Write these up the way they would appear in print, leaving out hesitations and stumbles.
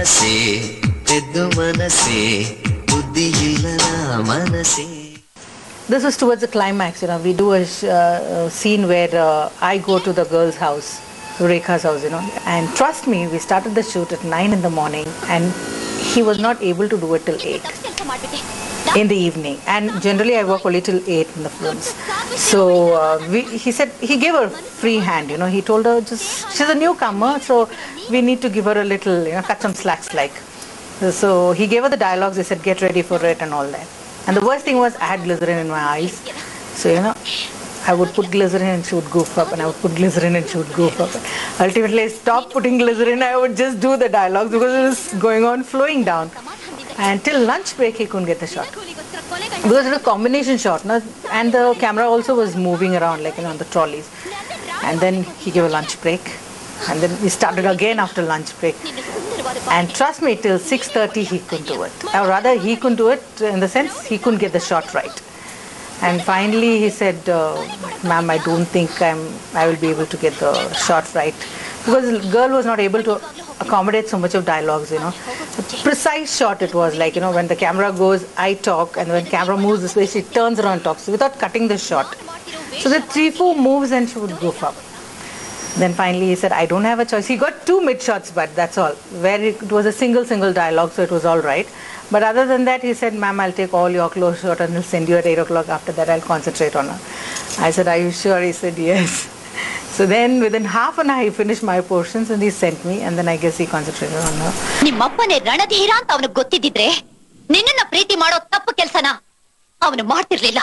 ಮನಸೆ ಎದ್ದು ಮನಸೆ ಬುದ್ಧಿ ಇಲ್ಲದ ಮನಸೆ. This is towards the climax, we do a scene where I go to the girl's house, Rekha's house, and trust me, we started the shoot at 9 in the morning and he was not able to do it till 8 in the evening, and generally I work only till 8 in the films. So he said, he gave her free hand, he told her, she's a newcomer, so we need to give her a little, cut some slacks like. So he gave her the dialogues, he said get ready for it and all that. And the worst thing was I had glycerin in my eyes. So, I would put glycerin and she would goof up, and I would put glycerin and she would goof up. Ultimately, I stopped putting glycerin. I would just do the dialogues because it was going on, flowing down. And till lunch break, he couldn't get the shot. Because it was a combination shot, and the camera also was moving around, like, on the trolleys. And then he gave a lunch break. And then we started again after lunch break. And trust me, till 6:30 he couldn't do it. Or rather, he couldn't do it in the sense he couldn't get the shot right. And finally he said, ma'am, I don't think I will be able to get the shot right. Because the girl was not able to accommodate so much of dialogues, A precise shot it was, like, when the camera goes, I talk, and when camera moves this way, she turns around and talks, without cutting the shot. So the 3-4 moves and she would goof up. Then finally he said, I don't have a choice. He got 2 mid shots, but that's all. Where it was a single dialogue, so it was all right. But other than that, he said, ma'am, I'll take all your close shot and I'll send you at 8 o'clock. After that, I'll concentrate on her. I said, are you sure? He said, yes. So then within half an hour, he finished my portions and he sent me, and then I guess he concentrated on her. ನಿಮ್ಮಪ್ಪನೇ Ranadheera ಅಂತ ಅವನಿಗೆ ಗೊತ್ತಿದ್ದಿದ್ರೆ ನಿನ್ನನ್ನ ಪ್ರೀತಿ ಮಾಡೋ ತಪ್ಪು ಕೆಲಸನ ಅವನು ಮಾಡ್ತಿರ್ಲಿಲ್ಲ.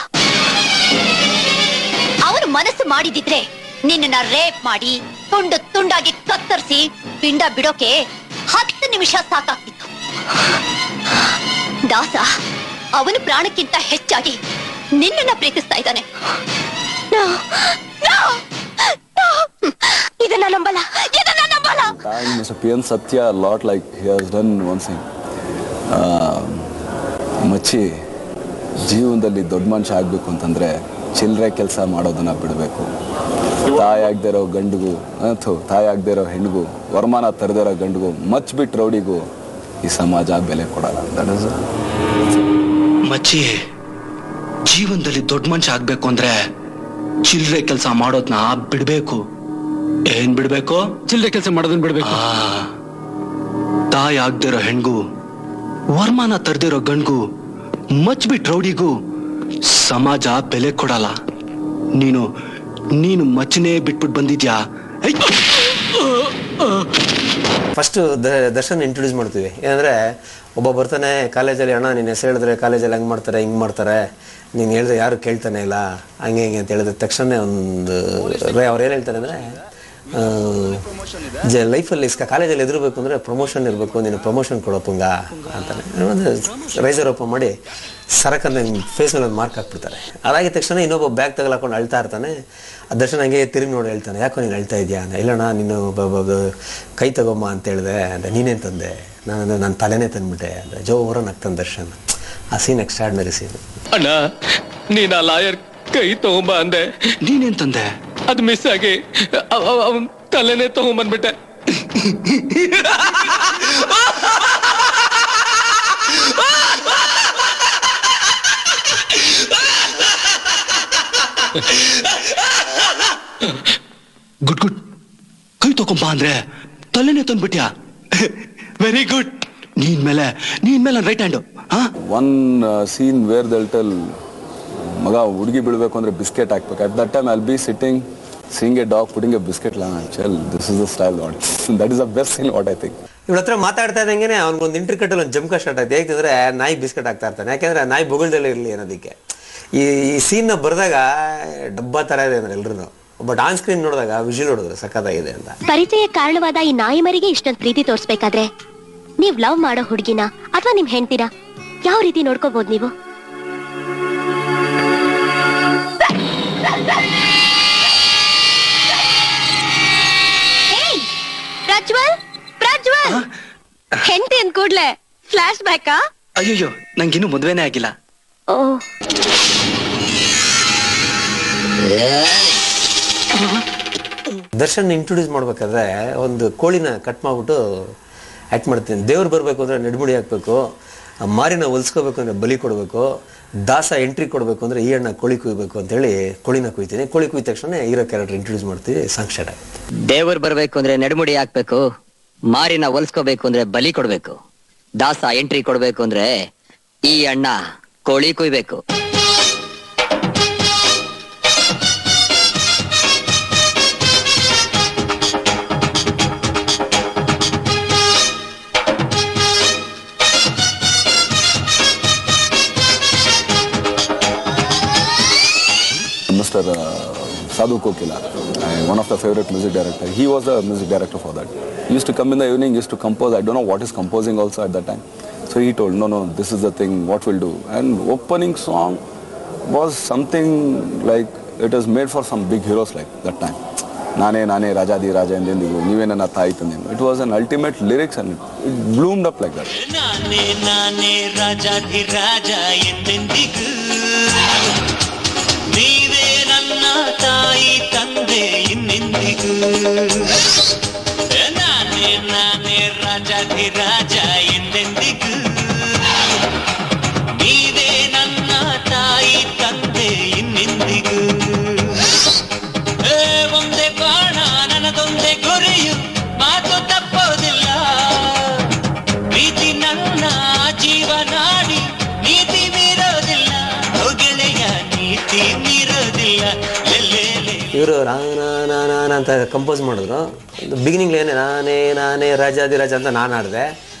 ಅವನು ಮನಸ್ಸು ಮಾಡಿದಿದ್ರೆ ನಿನ್ನನ್ನ ರೇಪ್ ಮಾಡಿ ತುಂಡು ತುಂಡಾಗಿ ಕತ್ತರಿಸಿ ಪಿಂಡ ಬಿಡೋಕೆ 10 ನಿಮಿಷ ಸಾಕಾಗ್ತಿತ್ತು. ದಾಸ ಅವನು ಪ್ರಾಣಕ್ಕಿಂತ ಹೆಚ್ಚಾಗಿ ನಿನ್ನನ್ನ ಪ್ರೀತಿಸ್ತಾ ಇದ್ದಾನೆ. ಇದನ್ನ ನಂಬಲ್ಲ. Sathya lot like he has done one thing. ಮಚ್ಚಿ ಜೀವನದಲ್ಲಿ ದೊಡ್ಡ ಮನುಷ್ಯ ಆಗ್ಬೇಕು ಅಂತಂದ್ರೆ ಚಿಲ್ಲರೆ ಕೆಲಸ ಮಾಡೋದನ್ನ ಬಿಡಬೇಕು. ತಾಯಿ ಆಗದೆ ಇರೋ ಗಂಡಿಗೂ ತಾಯಿ ಆಗದೆ ಇರೋ ಹೆಣ್ಣಿಗೂ ವರಮಾನ ತರದಿರೋ ಗಂಡಿಗೂ ಮಚ್ಬಿಟ್ಟು ರೌಡಿಗೂ ಈ ಸಮಾಜ ಬೆಲೆ ಕೊಡಲ್ಲ. ಮಚ್ಚಿ ಜೀವನದಲ್ಲಿ ದೊಡ್ಡ ಮನುಷ್ಯ ಆಗ್ಬೇಕು ಅಂದ್ರೆ ಚಿಲ್ಲರೆ ಕೆಲಸ ಮಾಡೋದನ್ನ ಬಿಡ್ಬೇಕು. ಏನ್ ಬಿಡ್ಬೇಕು? ಚಿಲ್ಲರೆ ಕೆಲಸ ಮಾಡೋದನ್ನ ಬಿಡ್ಬೇಕು. ತಾಯಿ ಆಗದೆ ಇರೋ ಹೆಣ್ಗೂ ವರಮಾನ ತರದಿರೋ ಗಂಡ್ಗೂ ಮಚ್ಬಿಟ್ಟು ರೌಡಿಗೂ ಸಮಾಜ ಬೆಲೆ ಕೊಡಲ್ಲ. ನೀನು ಮಚ್ಚನೇ ಬಿಟ್ಬಿಟ್ಟು ಬಂದಿದ್ಯಾ? ಫಸ್ಟ್ ದರ್ಶನ್ ಇಂಟ್ರೊಡ್ಯೂಸ್ ಮಾಡ್ತೀವಿ. ಏನಂದ್ರೆ ಒಬ್ಬ ಬರ್ತಾನೆ ಕಾಲೇಜಲ್ಲಿ, ಅಣ್ಣ ನೀನು ಹೆಸರು ಹೇಳಿದ್ರೆ ಕಾಲೇಜಲ್ಲಿ ಹಂಗೆ ಮಾಡ್ತಾರೆ ಹಿಂಗೆ ಮಾಡ್ತಾರೆ, ನೀನು ಹೇಳಿದ್ರೆ ಯಾರು ಕೇಳ್ತಾನೆ ಇಲ್ಲ ಹಂಗೆ ಹಿಂಗೆ ಅಂತ ಹೇಳಿದ್ರೆ ತಕ್ಷಣ ಒಂದು ಅವ್ರು ಏನು ಹೇಳ್ತಾರೆ ಅಂದರೆ, ಲೈಫಲ್ಲಿ ಕಾಲೇಜಲ್ಲಿ ಎದುರಬೇಕು ಅಂದರೆ ಪ್ರಮೋಷನ್ ಇರಬೇಕು, ನೀನು ಪ್ರಮೋಷನ್ ಕೊಡೋಪಂಗ ಅಂತಾನೆ ಒಂದು ರೈಸರ್ ಓಪನ್ ಮಾಡಿ ಸರಕಂದ ಫೇಸ್ ಮೇಲೆ ಒಂದು ಮಾರ್ಕ್ ಹಾಕ್ಬಿಡ್ತಾರೆ. ಅದಾಗಿದ ತಕ್ಷಣ ಇನ್ನೊಬ್ಬ ಬ್ಯಾಗ್ ತಗಲಾಕೊಂಡು ಅಳ್ತಾ ಇರ್ತಾನೆ. ಆ ದರ್ಶನ ಹಂಗೆ ತಿರುಗಿ ನೋಡಿ ಹೇಳ್ತಾನೆ, ಯಾಕೋ ನೀನು ಅಳ್ತಾ ಇದೆಯಾ ಅಂತ. ಇಲ್ಲಣ್ಣ ನೀನು ಕೈ ತಗೊಮ್ಮ ಅಂತ ಹೇಳಿದೆ ಅಂದರೆ, ನೀನೇನು ತಂದೆ? ನಾನು ತಲೆನೇ ತಂದ್ಬಿಟ್ಟೆ ಅಂದರೆ ಜೋರ ನಗ್ತಾನೆ ದರ್ಶನ್. ಆ ಸೀನ್ ಎಕ್ಸ್ಟ್ರಾರ್ಡಿನರಿ ಸೀನ್. ಅಣ್ಣ ನೀನು ಆ ಲಾಯರ್ ಕೈ ತಗೊಂಬ ಅಂದೆ, ನೀನೇನ್ ತಂದೆ? ಅದು ಮಿಸ್ ಆಗಿ ಅವನ್ ತಲೆನೇ ತಗೊಂಬಂದ್ಬಿಟ್ಟೆ. ಗುಡ್ ಗುಡ್, ಕೈ ತಗೊಂಬ ಅಂದ್ರೆ ತಲೆನೇ ತಂದ್ಬಿಟ್ಯಾ? Very good. ನೀನ್ ಮೇಲೆ right hand. One scene where they'll tell ಮಗ ಹುಡುಗಿ ಬೀಳ್ಬೇಕು ಅಂದ್ರೆ ಬಿಸ್ಕೆಟ್ ಹಾಕ್ಬೇಕು. At that time I will be sitting seeing a dog putting a biscuit la chal, this is the style what that is the best scene what I think. ಇವಳ ಹತ್ರ ಮಾತಾಡ್ತಾ ಇದ್ದಂಗೆನೆ ಅವ್ನಿಗೊಂದು ಇಂಟ್ರಿಕಟಲ್ಲಿ ಒಂದು jump start ಆಯ್ತು. ಹೇಗಿದ್ರೆ ನಾಯಿ biscuit ಹಾಕ್ತಾ ಇರ್ತಾನೆ, ಯಾಕೆಂದ್ರೆ ನಾಯಿ ಬೊಗಳ್ದಲ್ಲೇ ಇರಲಿ ಅನ್ನೋದಕ್ಕೆ. ಈ ಸೀನ್ನ ಬರೆದಾಗ ಡಬ್ಬ ಥರ ಇದೆ ಅಂದ್ರೆ ಎಲ್ರು, ಬಟ್ ಆನ್ ಸ್ಕ್ರೀನ್ ನೋಡಿದಾಗ ವಿಜುವಲ್ ನೋಡಿದ್ರೆ ಸಖತ್ತಾಗಿದೆ ಅಂತ. ಪರಿಚಯ ಕಾರಣವಾದ ಈ ನಾಯಿ ಮರಿಗೆ ಇಷ್ಟೊಂದು ಪ್ರೀತಿ ತೋರಿಸ್ಬೇಕಾದ್ರೆ ನೀವ್ ಲವ್ ಮಾಡೋ ಹುಡುಗಿನ ಅಥವಾ ನಿಮ್ ಹೆಂಡ್ತಿನ ಯಾವ ರೀತಿ ನೋಡ್ಕೋಬಹುದು ನೀವು? ಪ್ರಜ್ವಲ್ ಹೆಂಡತಿ ಅಂದ್ ಕೂಡ್ಲೆ ಫ್ಲಾಶ್ ಬ್ಯಾಕಾ? ಅಯ್ಯೋ ನಂಗಿನ್ನೂ ಮದ್ವೆನೇ ಆಗಿಲ್ಲ. ದರ್ಶನ್ ಇಂಟ್ರೊಡ್ಯೂಸ್ ಮಾಡ್ಬೇಕಾದ್ರೆ ಒಂದು ಕೋಳಿನ ಕಟ್ ಮಾಡ್ಬಿಟ್ಟು ಆ್ಯಕ್ಟ್ ಮಾಡ್ತೀನಿ. ದೇವ್ರು ಬರಬೇಕು ಅಂದರೆ ನಡುಮುಡಿ ಹಾಕಬೇಕು, ಮಾರಿನ ಹೊಲ್ಸ್ಕೋಬೇಕು ಅಂದರೆ ಬಲಿ ಕೊಡಬೇಕು, ದಾಸ ಎಂಟ್ರಿ ಕೊಡಬೇಕು ಅಂದರೆ ಈ ಅಣ್ಣ ಕೋಳಿ ಕುಯ್ಬೇಕು ಅಂತೇಳಿ ಕೋಳಿನ ಕುಯ್ತೀನಿ. ಕೋಳಿ ಕುಯ್ದ ತಕ್ಷಣ ಹೀರೋ ಕ್ಯಾರೆಕ್ಟರ್ ಇಂಟ್ರೊಡ್ಯೂಸ್ ಮಾಡ್ತೀವಿ, ಸಾಂಗ್ ಸ್ಟಾರ್ಟ್ ಆಗುತ್ತೆ. ದೇವ್ರು ಬರ್ಬೇಕು ಅಂದ್ರೆ ನಡುಮುಡಿ ಹಾಕ್ಬೇಕು, ಮಾರಿನ ಹೊಲ್ಸ್ಕೋಬೇಕು ಅಂದ್ರೆ ಬಲಿ ಕೊಡ್ಬೇಕು, ದಾಸ ಎಂಟ್ರಿ ಕೊಡ್ಬೇಕು ಅಂದ್ರೆ ಈ ಅಣ್ಣ ಕೋಳಿ ಕುಯ್ಬೇಕು. Mr. Sadhu Kokila, one of the favorite music director. He was the music director for that. He used to come in the evening, used to compose. I don't know what is composing also at that time. So he told, no, this is the thing, what we'll do. And opening song was something like, it was made for some big heroes like that time. Nane, Rajadi Raja endendigu, Nive Nanna Thai Tandendigu. It was an ultimate lyrics and it bloomed up like that. Nane, Rajadi Raja endendigu. ನೀವೇ ನನ್ನ ತಾಯಿ ತಂದೆ ಇನ್ನೆಂದಿಗೂ. ನಾನೇ ರಾಜಾಧಿರಾಜ ಎಂದೆಂದಿಗೂ. ನೀವೇ ನನ್ನ ತಾಯಿ ತಂದೆ ಇನ್ನೆಂದಿಗೂ. ಒಂದೇ ಬಾಣ ನನ್ನದೊಂದೇ ಗುರಿಯು, ಮಾತು ತಪ್ಪೋದಿಲ್ಲ. ಪ್ರೀತಿ ನನ್ನ ಜೀವನಾಡಿ, ನೀತಿ ಮೀರೋದಿಲ್ಲ. ಗೆಳೆಯ ನೀತಿ ಮೀರೋದಿಲ್ಲ. ಇವರು ನಾನ ಅಂತ ಕಂಪೋಸ್ ಮಾಡಿದ್ರು. ಬಿಗಿನಿಂಗ್ ಏನೇ ನಾನೇ ರಾಜಾದಿರಾಜ ಅಂತ ನಾನು ಆಡಿದೆ.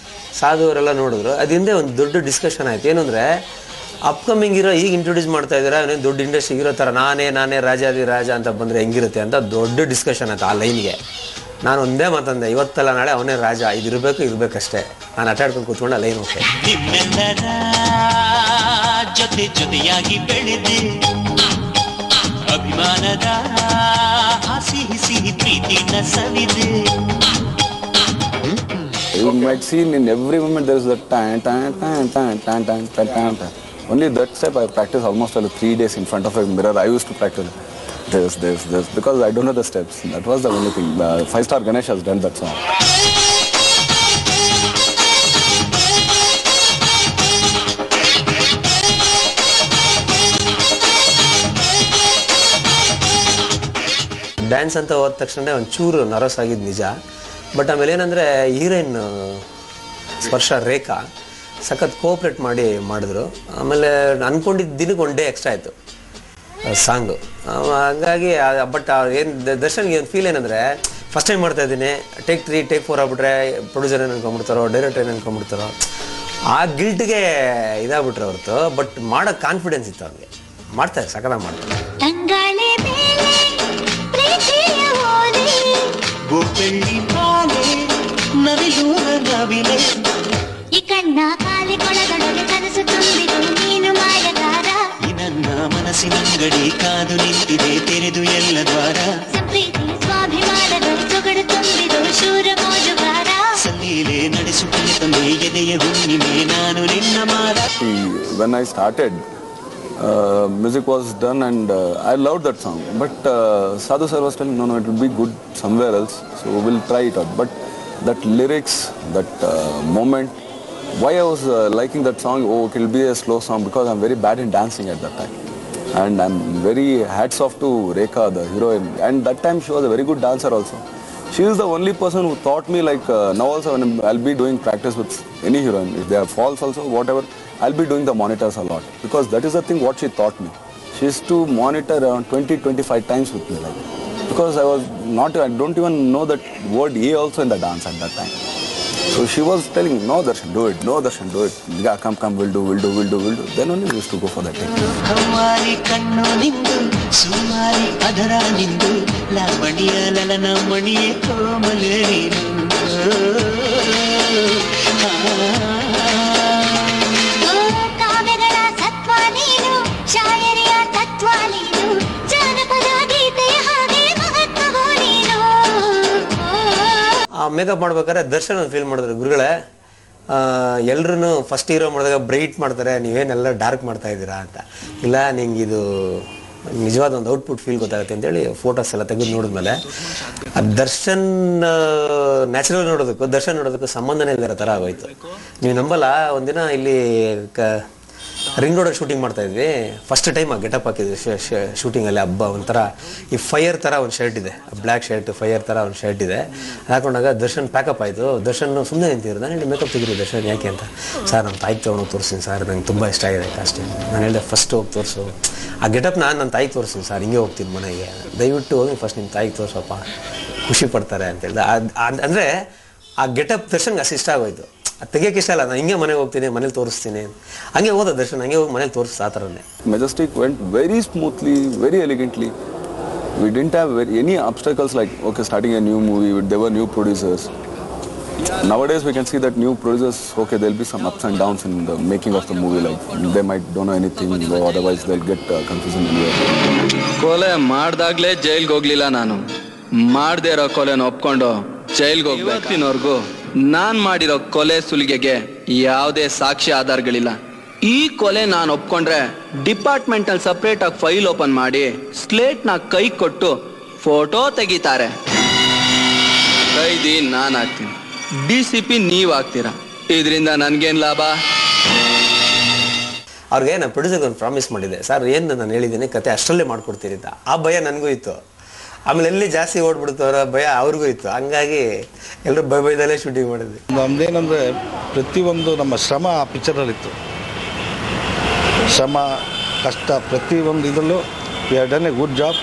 ಸಾಧು ಅವರೆಲ್ಲ ನೋಡಿದ್ರು. ಅದು ಹಿಂದೆ ಒಂದು ದೊಡ್ಡ ಡಿಸ್ಕಷನ್ ಆಯ್ತು. ಏನು ಅಂದರೆ ಅಪ್ಕಮಿಂಗ್ ಹೀರೋ ಈಗ ಇಂಟ್ರೊಡ್ಯೂಸ್ ಮಾಡ್ತಾ ಇದ್ದೀರಾ, ಅವನೇನು ದೊಡ್ಡ ಇಂಡಸ್ಟ್ರಿ ಹೀರೋ ಥರ ನಾನೇ ರಾಜಾದಿರಾಜ ಅಂತ ಬಂದರೆ ಹೆಂಗಿರುತ್ತೆ ಅಂತ ದೊಡ್ಡ ಡಿಸ್ಕಷನ್ ಆಯ್ತು ಆ ಲೈನ್ಗೆ. ನಾನು ಒಂದೇ ಮಾತಂದೆ, ಇವತ್ತಲ್ಲ ನಾಳೆ ಅವನೇ ರಾಜ, ಇರಬೇಕಷ್ಟೇ. ನಾನು ಆಟಾಡ್ಕೊಂಡು ಕೂತ್ಕೊಂಡು ಆ ಲೈನ್ ಹೋಗ್ತೇನೆ. ನಿಮ್ಮೆಲ್ಲರ ಜೊತೆಯಾಗಿ ಬೆಳೆದೆ, ಅಭಿಮಾನದ ಸಿಹಿ ಪ್ರೀತಿನ ಸವಿದೆ. You might see in every moment there is that tan. Only that step I practice almost 3 days in front of a mirror. I used to practice this because I don't know the steps. That was the only thing. 5-star Ganesh has done that song. Dance ಅಂತ ಹೋದ ತಕ್ಷಣ ಒಂಚೂರು nervous ಆಗಿದ್ದು ನಿಜ. But ಆಮೇಲೆ ಏನಂದರೆ heroine ಸ್ಪರ್ಶ ರೇಖಾ ಸಖತ್ ಕೋಆಪ್ರೇಟ್ ಮಾಡಿದ್ರು. ಆಮೇಲೆ ಅಂದ್ಕೊಂಡಿದ್ದ ದಿನಕ್ಕೆ 1 ಡೇ ಎಕ್ಸ್ಟ್ರಾ ಆಯಿತು ಸಾಂಗು. ಹಾಗಾಗಿ ಬಟ್ ಏನು ದರ್ಶನ್ಗೆ ಒಂದು ಫೀಲ್ ಏನಂದರೆ, ಫಸ್ಟ್ ಟೈಮ್ ಮಾಡ್ತಾಯಿದ್ದೀನಿ, ಟೇಕ್ 3 ಟೇಕ್ 4 ಆಗ್ಬಿಟ್ರೆ ಪ್ರೊಡ್ಯೂಸರ್ ಏನು ಅನ್ಕೊಂಡ್ಬಿಡ್ತಾರೋ, ಡೈರೆಕ್ಟರ್ ಏನು ಅನ್ಕೊಂಡ್ಬಿಡ್ತಾರೋ, ಆ ಗಿಲ್ಟ್ಗೆ ಇದಾಗ್ಬಿಟ್ರೆ ಹೊರತು. ಬಟ್ ಮಾಡೋ ಕಾನ್ಫಿಡೆನ್ಸ್ ಇತ್ತು ಅವ್ನಿಗೆ. ಮಾಡ್ತಾರೆ, ಸಖತ್ತಾಗಿ ಮಾಡ್ತಾರೆ. ಬೆಳ್ಳಿ ಮಾಲೆ ನವಿಲೂರ ನವಿಲೆ, ಈ ಕಣ್ಣ ಕಾಲಿ ಕೊಳದೊಳಗೆ ಕನಸು ತುಂಬಿದು ನೀನು ಮಾಯಗಾರ. ಈ ನನ್ನ ಮನಸ್ಸಿನಂಗಡಿ ಕಾದು ನಿಂತಿದೆ ತೆರೆದು ಎಲ್ಲ ದ್ವಾರ. ಸಂಪ್ರೀತಿ ಸ್ವಾಭಿಮಾನದ ಸೊಗಡು ತುಂಬಿದು ಶೂರ ಮೋಜುಗಾರ. ಸಲೀಲೆ ನಡೆಸುತ್ತಲೇ ತಂದೆ ಎದೆಯ ಹುಣ್ಣಿಮೆ ನಾನು ನಿನ್ನ ಮಾರ. When I started, music was done and I loved that song. But Sadhu sir was telling, no, it will be good somewhere else, so we'll try it out. But that lyrics, that moment, why I was liking that song, it will be a slow song because I'm very bad in dancing at that time. And I'm very hats off to Rekha, the heroine. And that time she was a very good dancer also. She is the only person who taught me, like now also when I'll be doing practice with any heroine, if there are falls also, whatever, I'll be doing the monitors a lot. Because that is the thing what she taught me. She used to monitor around 20-25 times with me. Like, because I don't even know that word A also in the dance at that time. So she was telling me, no Darshan, do it, no Darshan, do it. Yeah, come, we'll do. Then only we used to go for that thing. ಹವಾರಿ ಕಣ್ಣು ನಿಂದು ಸುಮಾರಿ ಅದರ ನಿಂದು ಲಾವಣಿಯ ಲಲನ ಮಣಿಯೇ ಕೋಮಲೆ ನೀನು. ಕಾವ್ಯಗಳ ಸತ್ವ ನೀನು, ಶಾಯರಿಯ ತತ್ವ ನೀನು, ಜಾನಪದ ಗೀತೆಯ ಹಾಗೆ ಮಹತ್ವವೂ ನೀನು. ಆ ಮೇಕಪ್ ಮಾಡ್ಬೇಕಾದ್ರೆ ದರ್ಶನ್ ಒಂದು ಫೀಲ್ ಮಾಡಿದ್ರು, ಗುರುಗಳೇ ಎಲ್ರೂ ಫಸ್ಟ್ ಹೀರೋ ಮಾಡಿದಾಗ ಬ್ರೈಟ್ ಮಾಡ್ತಾರೆ, ನೀವೇನೆಲ್ಲ ಡಾರ್ಕ್ ಮಾಡ್ತಾ ಇದ್ದೀರಾ ಅಂತ. ಇಲ್ಲ, ನಿಂಗಿದು ನಿಜವಾದ ಒಂದು ಔಟ್ಪುಟ್ ಫೀಲ್ ಗೊತ್ತಾಗುತ್ತೆ ಅಂತೇಳಿ ಫೋಟೋಸ್ ಎಲ್ಲ ತೆಗೆದು ನೋಡಿದ್ಮೇಲೆ ದರ್ಶನ್ ನ್ಯಾಚುರಲ್ ನೋಡೋದಕ್ಕೂ ದರ್ಶನ್ ನೋಡೋದಕ್ಕೂ ಸಂಬಂಧನೇ ಇಲ್ಲದ ಥರ ಆಗೋಯ್ತು. ನೀವು ನಂಬಲ್ಲ, ಒಂದಿನ ಇಲ್ಲಿ ರಿಂಗ್ ರೋಡಲ್ಲಿ ಶೂಟಿಂಗ್ ಮಾಡ್ತಾ ಇದ್ವಿ. ಫಸ್ಟ್ ಟೈಮ್ ಆ ಗೆಟಪ್ ಹಾಕಿದ್ವಿ ಶೂಟಿಂಗಲ್ಲಿ. ಹಬ್ಬ ಒಂಥರ ಈ ಫೈರ್ ಥರ ಒಂದು ಶರ್ಟ್ ಇದೆ, ಬ್ಲ್ಯಾಕ್ ಶರ್ಟ್ ಫೈರ್ ಥರ ಒಂದು ಶರ್ಟ್ ಇದೆ. ಹಾಕೊಂಡಾಗ ದರ್ಶನ್ ಪ್ಯಾಕಪ್ ಆಯಿತು. ದರ್ಶನ್ ಸುಮ್ಮನೆ ನಿಂತಿದ್ರು. ನಾನು ಹೇಳಿ ಮೇಕಪ್ ತೆಗಿರಿ ದರ್ಶನ್ ಯಾಕೆ ಅಂತ. ಸರ್ ನಮ್ಮ ತಾಯಿಗೆ ತೊಗೊಂಡೋಗಿ ತೋರಿಸ್ತೀನಿ ಸರ್, ನಂಗೆ ತುಂಬ ಇಷ್ಟ ಆಗಿದೆ ಕಾಸ್ಟ್ಯೂಮ್. ನಾನು ಹೇಳಿದೆ ಫಸ್ಟ್ ಹೋಗಿ ತೋರಿಸು ಆ ಗೆಟಪ್. ನನ್ನ ತಾಯಿಗೆ ತೋರಿಸ್ತೀನಿ ಸರ್, ಹಿಂಗೆ ಹೋಗ್ತೀನಿ ಮನೆಗೆ, ದಯವಿಟ್ಟು ಹೋಗಿ ಫಸ್ಟ್ ನಿಮ್ಮ ತಾಯಿಗೆ ತೋರಿಸಪ್ಪ, ಖುಷಿ ಪಡ್ತಾರೆ ಅಂತ ಹೇಳ್ದೆ. ಅಂದರೆ ಆ ಗೆಟಪ್ ದರ್ಶನ್ಗೆ ಅಷ್ಟು ಇಷ್ಟ ಆಗೋಯ್ತು. ಅದು ತೆಗಿಯೋಕೆ ಇಷ್ಟ ಇಲ್ಲ, ನಾನು ಹಿಂಗೆ ಮನೆಗೆ ಹೋಗ್ತೀನಿ, ಮನೇಲಿ ತೋರಿಸ್ತೀನಿ. ಹಂಗೆ ಹೋದ ದರ್ಶನ್, ಹಂಗೆ ಹೋಗಿ ಮನೇಲಿ ತೋರಿಸ್ತಾ ಆ ಥರನೇ. Majestic went very smoothly, very elegantly. We didn't have any obstacles like, okay, starting a new movie, there were new producers. Nowadays we can see that new producers, okay, there'll be some ups and downs in the making of the movie, like they might don't know anything, or otherwise they'll get confusion anywhere. ಕೊಲೆ ಮಾಡ್ದಾಗ್ಲೇ ಜೈಲ್ಗೆ ಹೋಗ್ಲಿಲ್ಲ ನಾನು. ಮಾಡ್ದೇ ಇರೋ ಕೊಲೆನ ಒಪ್ಕೊಂಡು ಜೈಲ್ಗೆ ಹೋಗ್ಬೇಕಿನವರೆಗೂ ನಾನ್ ಮಾಡಿರೋ ಕೊಲೆ ಸುಲಿಗೆಗೆ ಯಾವುದೇ ಸಾಕ್ಷಿ ಆಧಾರಗಳಿಲ್ಲ. ಈ ಕೊಲೆ ನಾನು ಒಪ್ಕೊಂಡ್ರೆ ಡಿಪಾರ್ಟ್ಮೆಂಟ್ ಅಲ್ಲಿ ಸಪರೇಟ್ ಆಗಿ ಫೈಲ್ ಓಪನ್ ಮಾಡಿ ಸ್ಲೇಟ್ ನ ಕೈ ಕೊಟ್ಟು ಫೋಟೋ ತೆಗಿತಾರೆ. ಕೈದಿ ನಾನ್ ಆಗ್ತೀನಿ, DCP ನೀವ್ ಆಗ್ತೀರಾ. ಇದರಿಂದ ನನ್ಗೇನ್ ಲಾಭ? ಅವ್ರಿಗೆ ನಾನು ಪ್ರೊಡ್ಯೂಸರ್ಗೆ ಒಂದು ಪ್ರಾಮಿಸ್ ಮಾಡಿದ್ದೆ, ಸರ್ ಏನು ನಾನು ಹೇಳಿದ್ದೀನಿ ಕತೆ ಅಷ್ಟರಲ್ಲೇ ಮಾಡ್ಕೊಡ್ತೀನಿ ಅಂತ. ಆ ಭಯ ನನಗೂ ಇತ್ತು. ಆಮೇಲೆ ಎಲ್ಲಿ ಜಾಸ್ತಿ ಓಡ್ಬಿಡ್ತಾರ ಭಯ ಅವ್ರಿಗೂ ಇತ್ತು. ಹಂಗಾಗಿ ಎಲ್ಲರೂ ಭಯದಲ್ಲೇ ಶೂಟಿಂಗ್ ಮಾಡಿದ್ವಿ. ನಮ್ದೇನಂದರೆ ಪ್ರತಿಯೊಂದು ನಮ್ಮ ಶ್ರಮ ಆ ಪಿಕ್ಚರಲ್ಲಿತ್ತು. ಶ್ರಮ ಕಷ್ಟ ಪ್ರತಿಯೊಂದು ಇದರಲ್ಲೂ we have done a good job.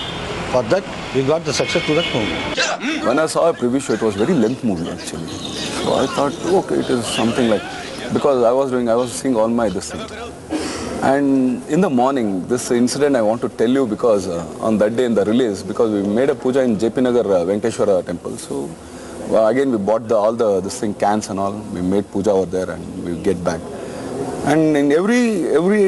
For that we got the success to that movie. When I saw a preview show, it was very length movie actually. So I thought, okay, it is something like, because I was seeing all my this thing. And in the morning, this incident I want to tell you because on that day in the release, because we made a puja in JP Nagar Venkateshwara temple. So again we bought all this thing, cans and all. We made puja over there and we get back. And in every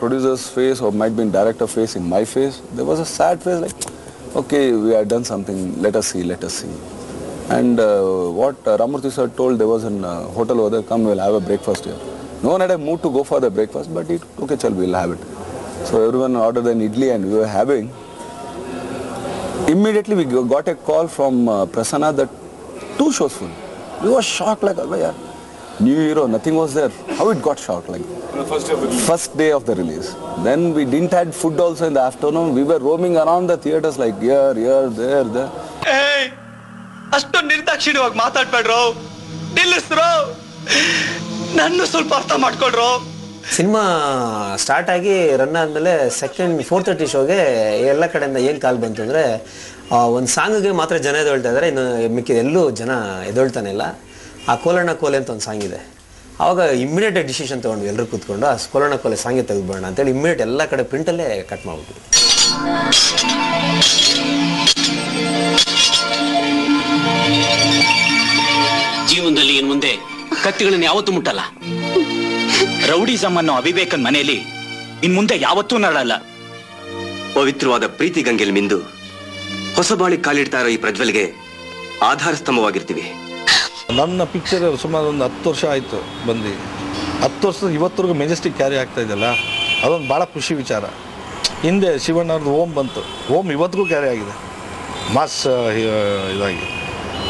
producer's face, or might be in director face, in my face, there was a sad face like, okay, we have done something, let us see. And what Ramurthy sir told, there was a hotel over there, come, we'll have a breakfast here. No one had a mood to go for the breakfast, but okay, chal, we'll have it. So everyone ordered an idli and we were having. Immediately we got a call from Prasanna that 2 shows full. We were shocked like, yeah, new hero, nothing was there. How it got shocked like? First day of the release. Then we didn't had food also in the afternoon. We were roaming around the theaters like here, there. Hey, ಅಷ್ಟೊಂದು ನಿರ್ದಾಕ್ಷಿಣ್ಯವಾಗಿ ಮಾತಾಡ್ಬೇಡ್ರೋ, ನಿಲ್ಲಿಸ್ರೋ, ನನ್ನ ಸ್ವಲ್ಪ ಅರ್ಥ ಮಾಡ್ಕೊಳ್ರೋ. Cinema start ಆಗಿ run ಆದಮೇಲೆ 4:30 ಶೋಗೆ ಎಲ್ಲ ಕಡೆಯಿಂದ ಏನು ಕಾಲ್ ಬಂತು ಅಂದರೆ, ಒಂದು ಸಾಂಗಿಗೆ ಮಾತ್ರ ಜನ ಎದೊಳ್ತಾ ಇದ್ದಾರೆ, ಇನ್ನು ಮಿಕ್ಕಿದ ಎಲ್ಲೂ ಜನ ಎದೊಳ್ತಾನೆ ಇಲ್ಲ. ಆ ಕೋಲಣ್ಣ ಕೋಲೆ ಅಂತ ಒಂದು ಸಾಂಗ್ ಇದೆ. ಆವಾಗ ಇಮ್ಮಿಡಿಯೇಟ್ ಡಿಸಿಷನ್ ತೊಗೊಂಡು ಎಲ್ಲರೂ ಕೂತ್ಕೊಂಡು ಆ ಕೋಲಣ್ಣ ಕೋಲೆ ಸಾಂಗೆ ತೆಗೆದುಬೇಡ ಅಂತೇಳಿ ಇಮ್ಮಿಡಿಯೇಟ್ ಎಲ್ಲ ಕಡೆ ಪ್ರಿಂಟಲ್ಲೇ ಕಟ್ ಮಾಡ್ಬಿಟ್ವಿ. ಜೀವನದಲ್ಲಿ ಇನ್ನು ಮುಂದೆ ಕತ್ತಿಗಳನ್ನ ಯಾವತ್ತೂ ಮುಟ್ಟಲ್ಲ. ರೌಡಿಸಮ್ ಅನ್ನೋ ಅವಿವೇಕನ್ ಮನೆಯಲ್ಲಿ ಇನ್ ಮುಂದೆ ಯಾವತ್ತೂ ನಡಲ್ಲ. ಪವಿತ್ರವಾದ ಪ್ರೀತಿ ಗಂಗೆಲ್ ಮಿಂದು ಹೊಸಬಾಳಿ ಕಾಲಿಡ್ತಾ ಇರೋ ಈ ಪ್ರಜ್ವಲ್ಗೆ ಆಧಾರ ಸ್ತಂಭವಾಗಿರ್ತೀವಿ. ನನ್ನ ಪಿಕ್ಚರ್ ಸುಮಾರು ಒಂದು 10 ವರ್ಷ ಆಯಿತು ಬಂದು. 10 ವರ್ಷದ ಇವತ್ತರೆಗೂ ಮೆಜೆಸ್ಟಿಕ್ ಕ್ಯಾರಿ ಆಗ್ತಾ ಇದೆಯಲ್ಲ, ಅದೊಂದು ಭಾಳ ಖುಷಿ ವಿಚಾರ. ಹಿಂದೆ ಶಿವಣ್ಣ ಅವ್ರದ್ದು ಓಮ್ ಬಂತು, ಓಮ್ ಇವತ್ತಿಗೂ ಕ್ಯಾರಿ ಆಗಿದೆ ಮಾಸ್ ಇದಾಗಿ.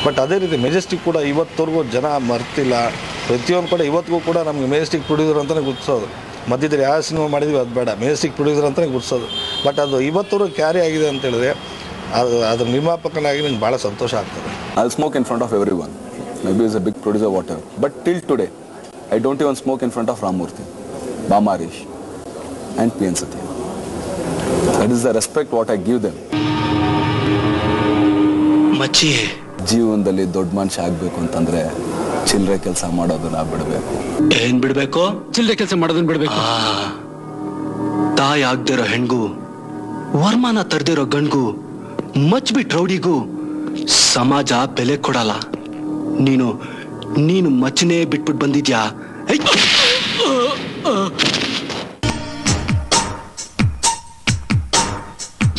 ಬಟ್ ಅದೇ ರೀತಿ ಮೆಜೆಸ್ಟಿಕ್ ಕೂಡ ಇವತ್ತವರೆಗೂ ಜನ ಮರ್ತಿಲ್ಲ. ಪ್ರತಿಯೊಂದು ಕಡೆ ಇವತ್ತಿಗೂ ಕೂಡ ನಮಗೆ ಮೆಜೆಸ್ಟಿಕ್ ಪ್ರೊಡ್ಯೂಸರ್ ಅಂತಲೇ ಗುರ್ತಿಸೋದು. ಮಧ್ಯದಲ್ಲಿ ಯಾವ ಸಿನಿಮಾ ಮಾಡಿದ್ವಿ ಅದು ಬೇಡ, ಮೆಜೆಸ್ಟಿಕ್ ಪ್ರೊಡ್ಯೂಸರ್ ಅಂತಲೇ ಗುರ್ತಿಸೋದು. ಬಟ್ ಅದು ಇವತ್ತವರೆಗೂ ಕ್ಯಾರಿ ಆಗಿದೆ ಅಂತ ಹೇಳಿದ್ರೆ ಅದ್ರ ನಿರ್ಮಾಪಕನಾಗಿ ನಂಗೆ ಭಾಳ ಸಂತೋಷ ಆಗ್ತದೆ. I'll smoke in front of everyone. Maybe he's a big producer, whatever. But till today, I don't even smoke in front of Ramurthy, Bamarish, and P.N. Satya. That is the respect what I give them. ಮಚ್ಚಿ, ಜೀವನದಲ್ಲಿ ದೊಡ್ಡ ಮನುಷ್ಯ ಆಗ್ಬೇಕು ಅಂತಂದ್ರೆ ಚಿಲ್ಲರೆ ಕೆಲಸ ಮಾಡೋದನ್ನ ಬಿಡಬೇಕು. ಏನ್ ಬಿಡ್ಬೇಕು? ಚಿಲ್ಲರೆ ಕೆಲಸ ಮಾಡೋದನ್ನ ಬಿಡ್ಬೇಕು. ತಾಯಿ ಆಗ್ದಿರೋ ಹೆಣ್ಗೂ, ವರ್ಮಾನ ತರ್ದಿರೋ ಗಂಡ್ಗೂ, ಮಚ್ಬಿಟ್ ರೌಡಿಗೂ ಸಮಾಜ ಬೆಲೆ ಕೊಡಲ್ಲ. ನೀನು ಮಚ್ಚನೇ ಬಿಟ್ಬಿಟ್ಟು ಬಂದಿದ್ಯಾ?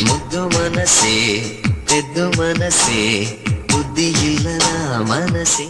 ಮುದ್ದು ಮನಸ್ಸೇ, ಎದ್ದು ಮನಸ್ಸೇ, ಬುದ್ಧಿ ಇಲ್ಲದ ಮನಸ್ಸೇ.